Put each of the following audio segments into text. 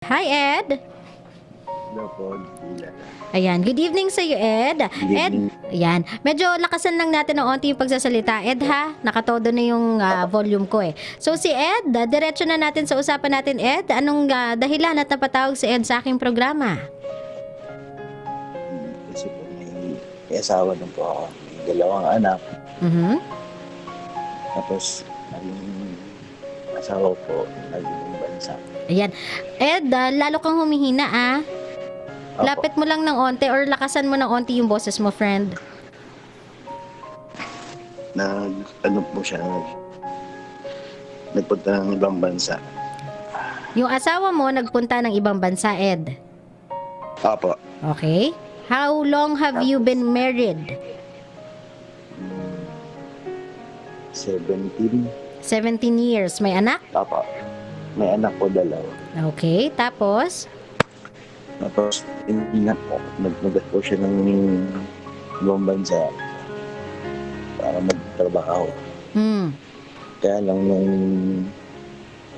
Hi, Ed. Hello po, Dila. Ayan, good evening sa iyo, Ed. Good Ed, evening. ayan, medyo lakasan lang natin ng onti yung pagsasalita. Ed, ha? Nakatodo na yung volume ko eh. So si Ed, diretso na natin sa usapan natin, Ed. Anong dahilan at napatawag si Ed sa aking programa? Kasi po may asawa na po ako. May dalawang anak. Mhm. Tapos, ang asawa po, nag-ibang bansa. Ayan. Ed, lalo kang humihina, ah. Opo. Lapit mo lang ng onti or lakasan mo ng onti yung boses mo, friend. Ano po siya, nagpunta ng ibang bansa. Yung asawa mo nagpunta ng ibang bansa, Ed. Opo. Okay? How long have you been married? 17. 17 years. May anak? Opo. May anak po dalawa. Okay, tapos? Tapos, hindi na po. Nagpunta po siya ng ibang bansa para magtrabaho. Hmm. Kaya lang nung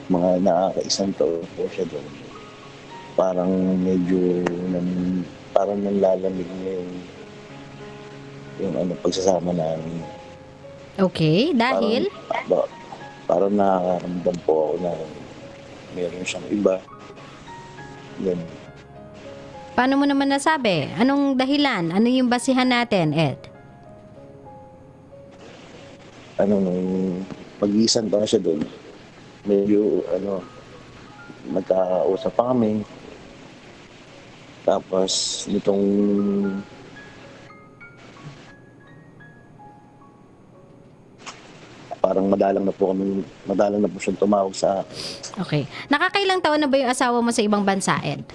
mga nakakaisang taon po siya doon, parang medyo parang nanlalamig na yung pagsasama namin. Okay, dahil? Parang nakakaramdam po ako na meron siyang iba. Yan. Paano mo naman nasabi? Anong dahilan? Ano yung basihan natin, Ed? Nung mag-iisang taon siya doon, medyo magkakausap pa kami. Tapos nitong parang madalang na po siyang tumawag sa akin. Okay. Nakakailang taon na ba yung asawa mo sa ibang bansa, Ed?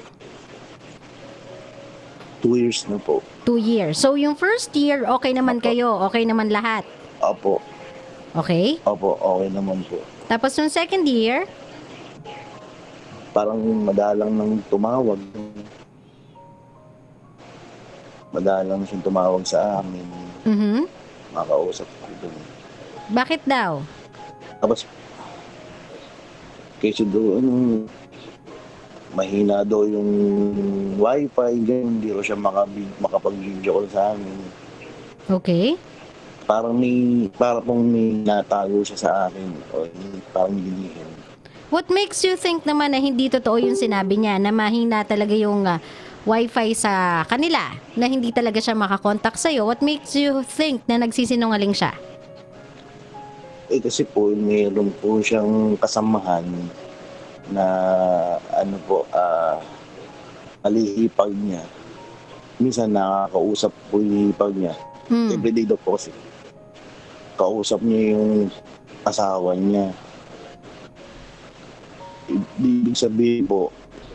2 years na po. 2 years. So, yung first year, okay naman Opo. kayo? Okay naman lahat? Opo, Okay? okay naman po. Tapos yung second year? Parang madalang nang tumawag. Madalang siyang tumawag sa amin. Mhm. Makausap ko doon. Bakit daw? Tapos, kasi doon, mahina daw yung wifi, ganyan, hindi ko siya makapag-video call sa amin. Okay. Parang pong may natago siya sa akin, o parang ginihin. What makes you think naman na hindi totoo yung sinabi niya na mahina talaga yung wifi sa kanila, na hindi talaga siya makakontak sa'yo? What makes you think na nagsisinungaling siya? Kasi po, mayroon po siyang kasamahan na alihipag niya. Minsan nakakausap po yung hipag niya. Hmm. Everyday daw po kasi. Kausap niya yung asawa niya. Ibig sabihin po,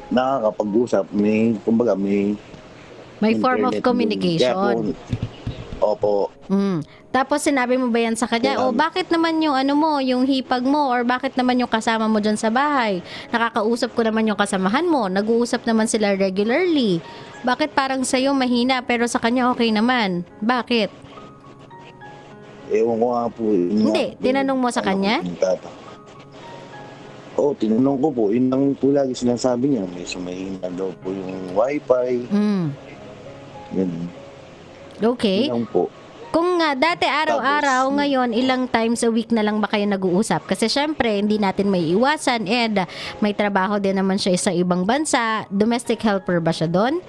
nakakapag-usap, kumbaga may May form of internet communication. din. Opo. Tapos sinabi mo ba yan sa kanya? Kaya, O bakit naman yung yung hipag mo, or bakit naman yung kasama mo dyan sa bahay? Nakakausap ko naman yung kasamahan mo. Nag-uusap naman sila regularly. Bakit parang sa'yo mahina pero sa kanya okay naman? Bakit? Ewan ko nga po. Hindi, tinanong mo sa kanya? Oo, tinanong ko po. Yun lang po lagi sinasabi niya. Medyo mahina daw po yung wifi. Yan. Okay. Yun lang po. Kung dati araw-araw, ngayon ilang times a week na lang ba kayo nag-uusap? Kasi syempre, hindi natin may iwasan. And may trabaho din naman siya sa ibang bansa. Domestic helper ba siya doon?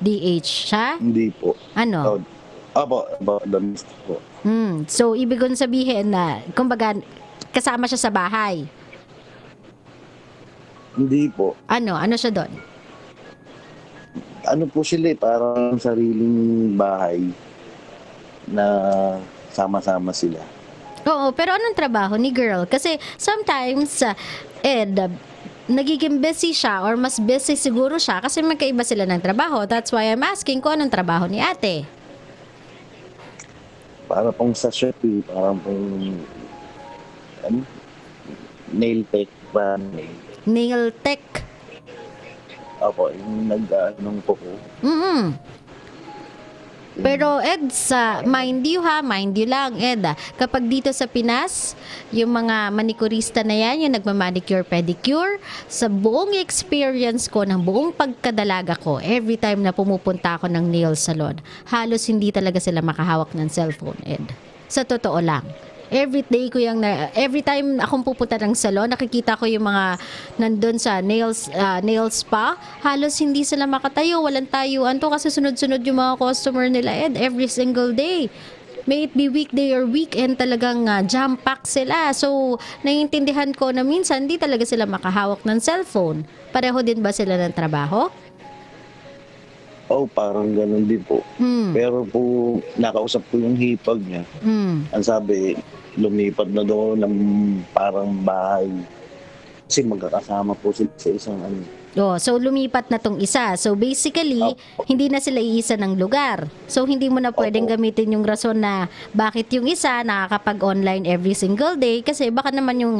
DH siya? Hindi po. Ano? Opo, domestic po. So, ibig kong sabihin na, kumbaga, kasama siya sa bahay. Hindi po. Ano siya doon? Ano po sila parang sariling bahay na sama-sama sila. Oo, pero anong trabaho ni girl? Kasi sometimes, Ed, nagiging busy siya or mas busy siguro siya kasi magkaiba sila ng trabaho. That's why I'm asking kung anong trabaho ni ate. Para pong sa Shopee, parang pong nail tech ba? Nail tech. Opo, yung nag-anong po po. Pero Ed, mind you lang Ed, kapag dito sa Pinas, yung mga manikurista na yan, yung nagmamanicure, pedicure, sa buong experience ko, ng buong pagkadalaga ko, every time na pumupunta ako ng nail salon, halos hindi talaga sila makahawak ng cellphone, Ed. Sa totoo lang. Every time akong pupunta ng salon, nakikita ko yung mga nandun sa nail spa, halos hindi sila makatayo, walang tayuan to kasi sunod-sunod yung mga customer nila, Ed, every single day. May it be weekday or weekend, talagang jam-pack sila. So, naiintindihan ko na minsan hindi talaga sila makahawak ng cellphone. Pareho din ba sila ng trabaho? Oh, parang ganun din po. Pero po, nakausap ko yung hipag niya. Ang sabi, lumipat na doon ng parang bahay. Kasi magkakasama po sila sa isang So lumipat na tong isa. So basically, hindi na sila iisa ng lugar. So hindi mo na pwedeng gamitin yung rason na bakit yung isa nakakapag-online every single day kasi baka naman yung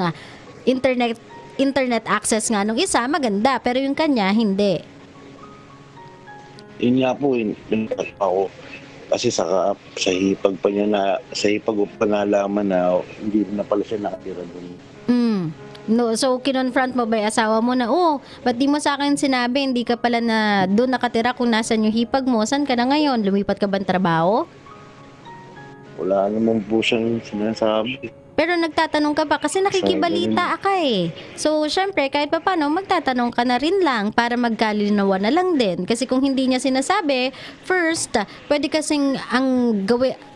internet access nga nung isa maganda pero yung kanya hindi. Yun nga po, ako. Kasi sa hipag pa niya sa hipag ko pa nalaman na hindi na pala siya nakatira doon. No, so kinonfront mo ba yung asawa mo na, ba't di mo sa akin sinabi, hindi ka pala na doon nakatira kung nasan yung hipag mo, saan ka na ngayon? Lumipat ka ba ng trabaho? Wala naman po siyang sinasabi. Pero nagtatanong ka pa kasi nakikibalita ka eh. So, syempre, kahit pa paano, magtatanong ka na rin lang para magkalinawan na lang din. Kasi kung hindi niya sinasabi, first, pwede kasing ang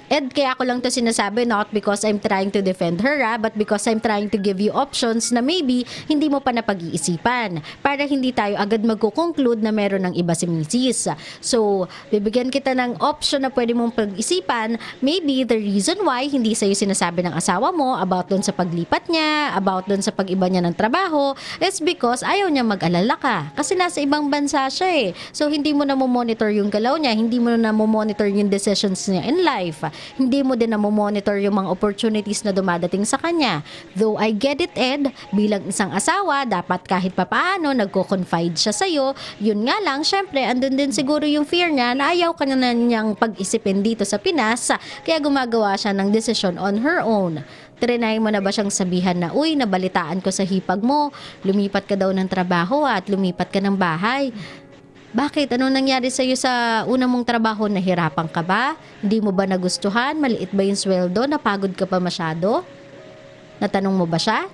Ed, kaya ako lang to sinasabi, not because I'm trying to defend her, but because I'm trying to give you options na maybe hindi mo pa napag-iisipan para hindi tayo agad magko-conclude na meron ng iba si Mrs. So, bibigyan kita ng option na pwede mong pag-isipan, maybe the reason why hindi sa'yo sinasabi ng asawa mo about doon sa paglipat niya, about doon sa pag-iba niya ng trabaho, is because ayaw niya mag-alala ka. Kasi nasa ibang bansa siya eh. So, hindi mo na monitor yung galaw niya, hindi mo na monitor yung decisions niya in life. Hindi mo din na monitor yung mga opportunities na dumadating sa kanya. Though I get it, Ed, bilang isang asawa, dapat kahit papaano nagko-confide siya sa'yo. Yun nga lang, syempre, andun din siguro yung fear niya na ayaw ka na niyang pag-isipin dito sa Pinas, kaya gumagawa siya ng decision on her own. Trinay mo na ba siyang sabihan na, uy, nabalitaan ko sa hipag mo, lumipat ka daw ng trabaho at lumipat ka ng bahay. Bakit? Anong nangyari sa'yo sa una mong trabaho? Nahirapan ka ba? Hindi mo ba nagustuhan? Maliit ba yung sweldo? Napagod ka pa masyado? Natanong mo ba siya?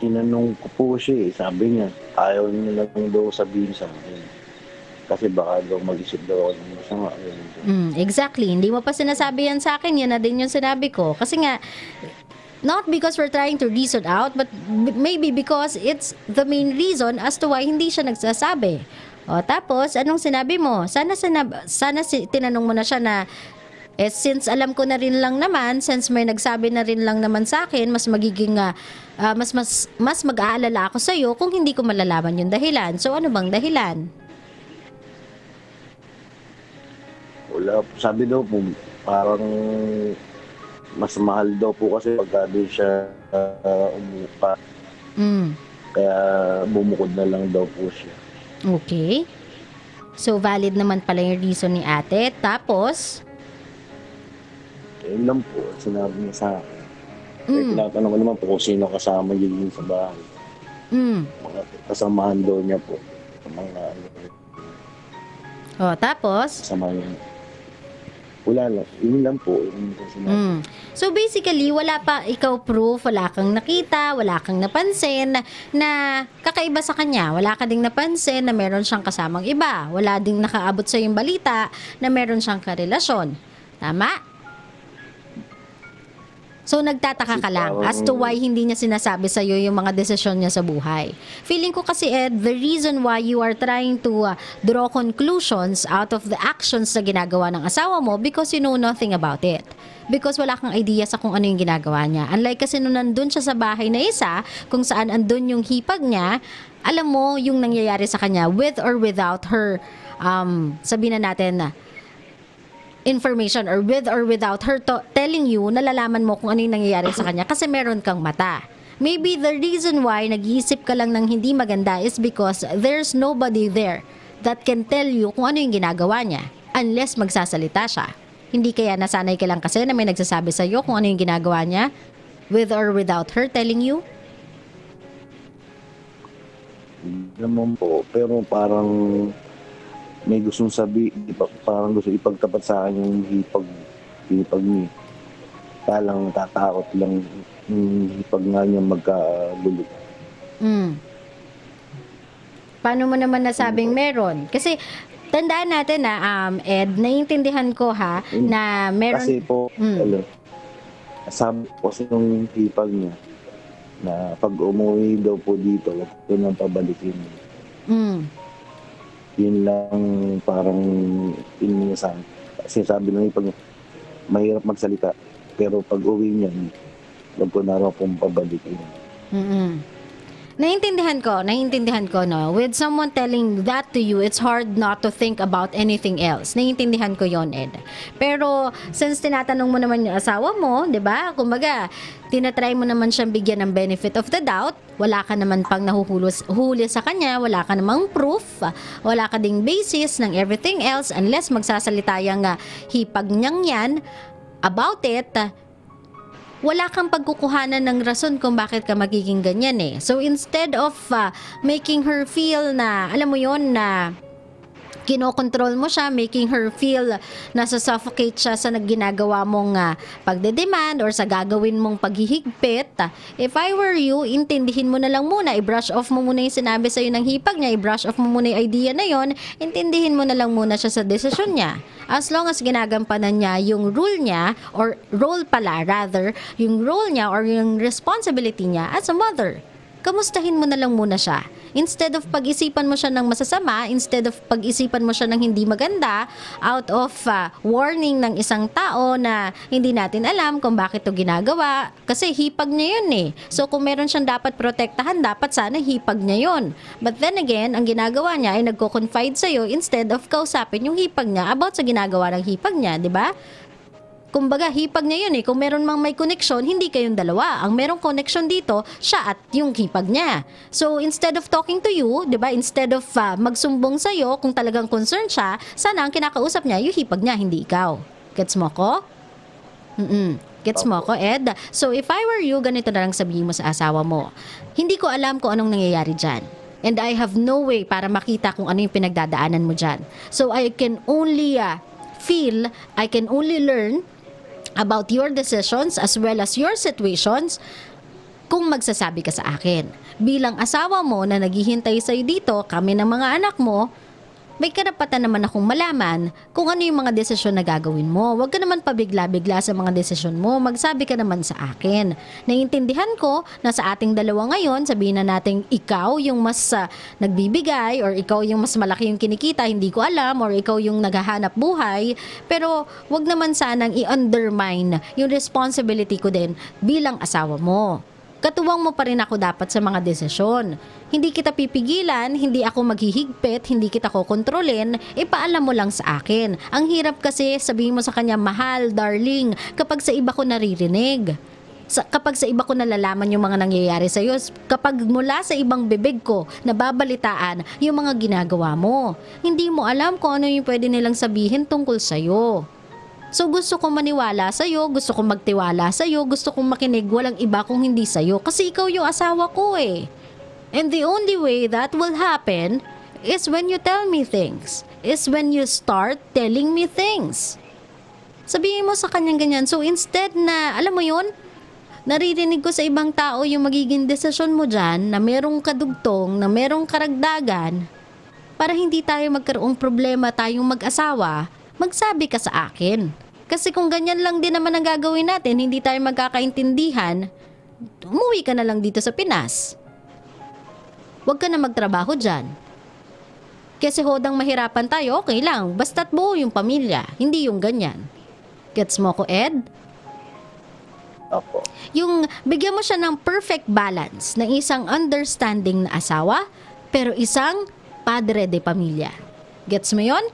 Tinanong ko po siya sabi niya, ayaw niya lang daw sabihin sa akin. Kasi baka daw mag-isip daw ako ng masama. Exactly. Hindi mo pa sinasabi yan sa akin. Yan na din yung sinabi ko. Kasi nga, not because we're trying to reason out, but maybe because it's the main reason as to why hindi siya nagsasabi. O tapos, anong sinabi mo? Sana tinanong mo na siya na, since alam ko na rin lang naman, since may nagsabi na rin lang naman sa akin, mas magiging, mas mag-aalala ako sa'yo kung hindi ko malalaman yung dahilan. So, ano bang dahilan? Wala. Sabi daw po, parang mas mahal daw po kasi pagka doon siya umupa. Kaya bumukod na lang daw po siya. Okay. So, valid naman pala yung reason ni ate. Tapos? Yun lang po, sinabi niya sa akin. Kaya tinatanong ko naman po kung sino kasama yun sa bahay. Mga kasamahan daw niya po. Mga tapos? kasama niya. Wala lang. Yun lang po. Yun sinabi. So basically, wala pa ikaw proof, wala kang nakita, wala kang napansin na kakaiba sa kanya. Wala ka ding napansin na meron siyang kasamang iba. Wala ding nakaabot sa yung balita na meron siyang karelasyon. Tama? So nagtataka ka lang as to why hindi niya sinasabi sa iyo yung mga desisyon niya sa buhay. Feeling ko kasi, Ed, the reason why you are trying to draw conclusions out of the actions na ginagawa ng asawa mo because you know nothing about it. Because wala kang idea sa kung ano yung ginagawa niya. Unlike kasi nung nandun siya sa bahay na isa, kung saan andun yung hipag niya, alam mo yung nangyayari sa kanya with or without her, sabihin na natin na, information or with or without her telling you, nalalaman mo kung ano yung nangyayari sa kanya kasi meron kang mata. Maybe the reason why nag-iisip ka lang ng hindi maganda is because there's nobody there that can tell you kung ano yung ginagawa niya. unless magsasalita siya. Hindi kaya nasanay ka lang kasi na may nagsasabi sa'yo kung ano yung ginagawa niya, with or without her telling you? Hindi naman po, pero parang may gustong parang gusto ipagtapat sa akin yung hipag niya. Talang tatakot lang yung hipag nga niya magkagulo. Paano mo naman nasabing meron? Kasi tandaan natin na Ed, naiintindihan ko na meron. Kasi po, sabi po kasi yung hipag niya na pag umuwi daw po dito, wag ko nang pabalikin. Yun lang parang inisabi. Kasi sabi ng hipag niya, mahirap magsalita. Pero pag uwi niya, wag ko na raw pong pabalikin. Naiintindihan ko, no? With someone telling that to you, it's hard not to think about anything else. Naiintindihan ko yon, Ed. Pero, since tinatanong mo naman yung asawa mo, di ba? Kumbaga, tinatry mo naman siyang bigyan ng benefit of the doubt. Wala ka naman pang huli sa kanya, wala ka namang proof, wala ka ding basis ng everything else unless magsasalita yung hipag niyang yan about it. Wala kang pagkukuhanan ng rason kung bakit ka magiging ganyan eh. So instead of making her feel na, alam mo yon, na kinokontrol mo siya, making her feel na suffocate siya sa ginagawa mong pagdedemand or sa gagawin mong paghihigpit, if I were you, intindihin mo na lang muna, i-brush off mo muna yung sinabi sa'yo ng hipag niya, i-brush off mo muna yung idea na yon, intindihin mo na lang muna siya sa desisyon niya. As long as ginagampanan niya yung role niya, or role pala rather, yung role niya or yung responsibility niya as a mother, kamustahin mo na lang muna siya. Instead of pag-isipan mo siya ng masasama, instead of pag-isipan mo siya ng hindi maganda, out of warning ng isang tao na hindi natin alam kung bakit ito ginagawa, kasi hipag niya yun eh. So kung meron siyang dapat protektahan, dapat sana hipag niya yun. But then again, ang ginagawa niya ay nagko-confide sa'yo instead of kausapin yung hipag niya about sa ginagawa ng hipag niya, di ba? Kumbaga, hipag niya yun eh. Kung meron mang may connection, hindi kayong dalawa. Ang merong connection dito, siya at yung hipag niya. So, instead of talking to you, di ba, instead of magsumbong sa'yo, kung talagang concerned siya, sana ang kinakausap niya, yung hipag niya, hindi ikaw. Gets mo ko? Gets mo ko, Ed? So, if I were you, ganito na lang sabihin mo sa asawa mo. Hindi ko alam kung anong nangyayari dyan. And I have no way para makita kung ano yung pinagdadaanan mo dyan. So, I can only I can only learn about your decisions as well as your situations kung magsasabi ka sa akin. Bilang asawa mo na naghihintay sa'yo dito, kami ng mga anak mo, may karapatan naman akong malaman kung ano yung mga desisyon na gagawin mo. Huwag ka naman pabigla-bigla sa mga desisyon mo. Magsabi ka naman sa akin. Naiintindihan ko na sa ating dalawa ngayon, sabihin na natin ikaw yung mas nagbibigay or ikaw yung mas malaki yung kinikita, hindi ko alam, or ikaw yung naghahanap buhay. Pero wag naman sanang i-undermine yung responsibility ko din bilang asawa mo. Katuwang mo pa rin ako dapat sa mga desisyon. Hindi kita pipigilan, hindi ako maghihigpit, hindi kita kokontrolin, ipaalam mo lang sa akin. Ang hirap kasi sabihin mo sa kanya, mahal, darling, kapag sa iba ko naririnig. Kapag sa iba ko nalalaman yung mga nangyayari sa'yo, kapag mula sa ibang bibig ko, nababalitaan yung mga ginagawa mo. Hindi mo alam kung ano yung pwede nilang sabihin tungkol sa'yo. So gusto kong maniwala sa'yo, gusto kong magtiwala sa'yo, gusto kong makinig, walang iba kung hindi sa'yo. Kasi ikaw yung asawa ko eh. And the only way that will happen is when you tell me things. Is when you start telling me things. Sabihin mo sa kanyang ganyan. So instead na, alam mo yun, naririnig ko sa ibang tao yung magiging desisyon mo dyan, na merong kadugtong, na merong karagdagan, para hindi tayo magkaroong problema tayong mag-asawa, magsabi ka sa akin. Kasi kung ganyan lang din naman ang gagawin natin, hindi tayo magkakaintindihan, umuwi ka na lang dito sa Pinas. Huwag ka na magtrabaho dyan. Kasi hodang mahirapan tayo, okay lang. Basta't buo yung pamilya, hindi yung ganyan. Gets mo ko, Ed? Opo. Yung bigyan mo siya ng perfect balance ng isang understanding na asawa, pero isang padre de pamilya. Gets mo yon?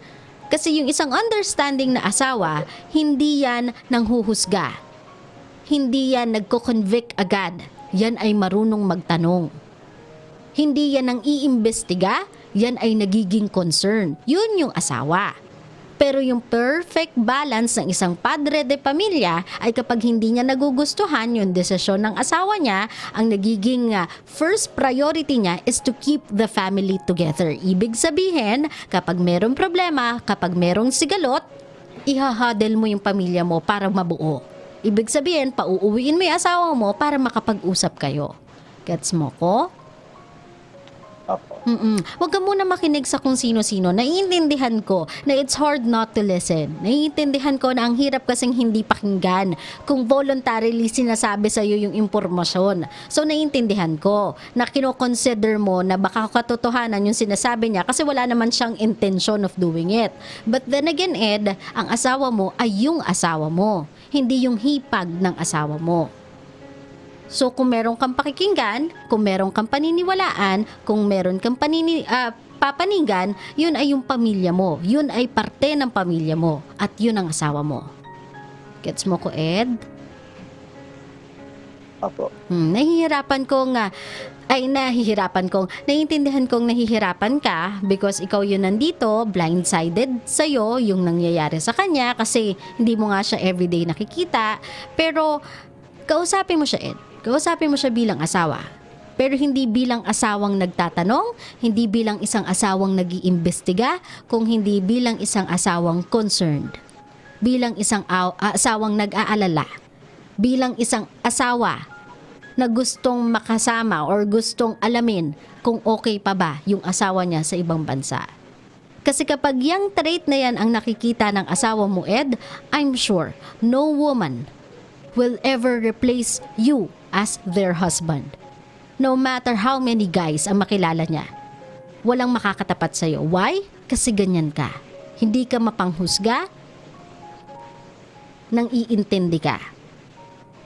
Kasi yung isang understanding na asawa, hindi yan nanghuhusga. Hindi yan nagko-convict agad. Yan ay marunong magtanong. Hindi yan ang iimbestiga, yan ay nagiging concern. Yun yung asawa. Pero yung perfect balance ng isang padre de pamilya ay kapag hindi niya nagugustuhan yung desisyon ng asawa niya, ang nagiging first priority niya is to keep the family together. Ibig sabihin, kapag merong problema, kapag merong sigalot, ihahadel mo yung pamilya mo para mabuo. Ibig sabihin, pauuwiin mo yung asawa mo para makapag-usap kayo. Gets mo ko? Apo. Huwag ka muna makinig sa kung sino-sino. Naiintindihan ko na it's hard not to listen. Naiintindihan ko na ang hirap kasing hindi pakinggan kung voluntarily sinasabi sa'yo yung impormasyon. So naiintindihan ko na kinoconsider mo na baka katotohanan yung sinasabi niya kasi wala naman siyang intention of doing it. But then again, Ed, ang asawa mo ay yung asawa mo, hindi yung hipag ng asawa mo. So kung meron kang pakikinggan, kung meron kang paniniwalaan, kung meron kang papanigan, yun ay yung pamilya mo. Yun ay parte ng pamilya mo. At yun ang asawa mo. Gets mo ko, Ed? Apo. Naiintindihan kong nahihirapan ka because ikaw yun nandito, blindsided sa'yo yung nangyayari sa kanya kasi hindi mo nga siya everyday nakikita. Pero kausapin mo siya, Ed. Kausapin mo siya bilang asawa. Pero hindi bilang asawang nagtatanong, hindi bilang isang asawang nag-iimbestiga, kung hindi bilang isang asawang concerned. Bilang isang asawang nag-aalala. Bilang isang asawa na gustong makasama or gustong alamin kung okay pa ba yung asawa niya sa ibang bansa. Kasi kapag yung trait na yan ang nakikita ng asawa mo, Ed, I'm sure no woman will ever replace you as their husband. No matter how many guys ang makilala niya, walang makakatapat sa'yo. Why? Kasi ganyan ka. Hindi ka mapanghusga, nang iintindi ka.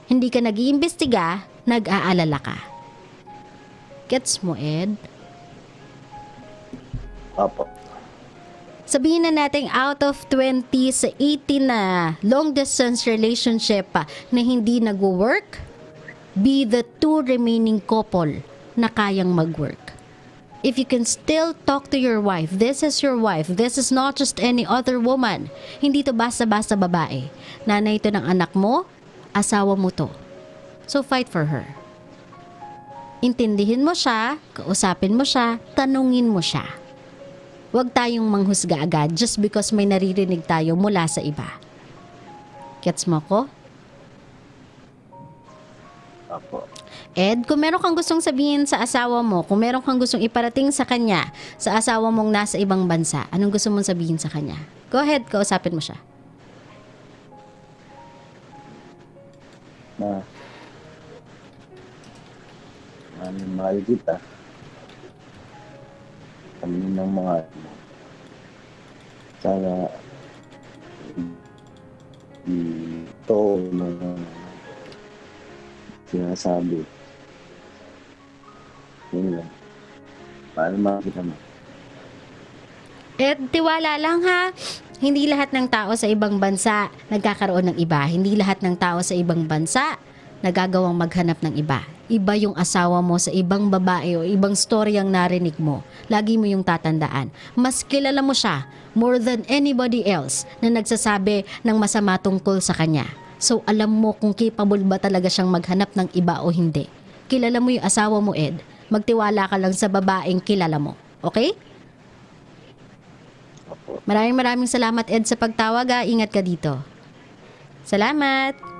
Hindi ka nag-iimbestiga, nag-aalala ka. Gets mo, Ed? Apo. Sabihin na natin out of 20 sa 18 na long distance relationship na hindi nag-work, be the 2 remaining couple na kayang mag-work. If you can still talk to your wife, this is your wife, this is not just any other woman. Hindi to basta-basta babae. Nanay ito ng anak mo, asawa mo to. So fight for her. Intindihin mo siya, kausapin mo siya, tanungin mo siya. Huwag tayong manghusga agad just because may naririnig tayo mula sa iba. Gets mo ko? Apo. Ed, kung meron kang gustong sabihin sa asawa mo, kung meron kang gustong iparating sa kanya, sa asawa mong nasa ibang bansa, anong gusto mong sabihin sa kanya? Go ahead, kausapin mo siya. Na mahal kita. Kami ng mga sana ito na sinasabi. Yun lang. Paano makikita mo? Ed, tiwala lang ha. Hindi lahat ng tao sa ibang bansa nagkakaroon ng iba. Hindi lahat ng tao sa ibang bansa nagagawang maghanap ng iba. Iba yung asawa mo sa ibang babae o ibang storyang narinig mo. Lagi mo yung tatandaan. Mas kilala mo siya more than anybody else na nagsasabi ng masama tungkol sa kanya. So alam mo kung capable ba talaga siyang maghanap ng iba o hindi. Kilala mo yung asawa mo, Ed. Magtiwala ka lang sa babaeng kilala mo. Okay? Maraming salamat, Ed, sa pagtawag. Ingat ka dito. Salamat!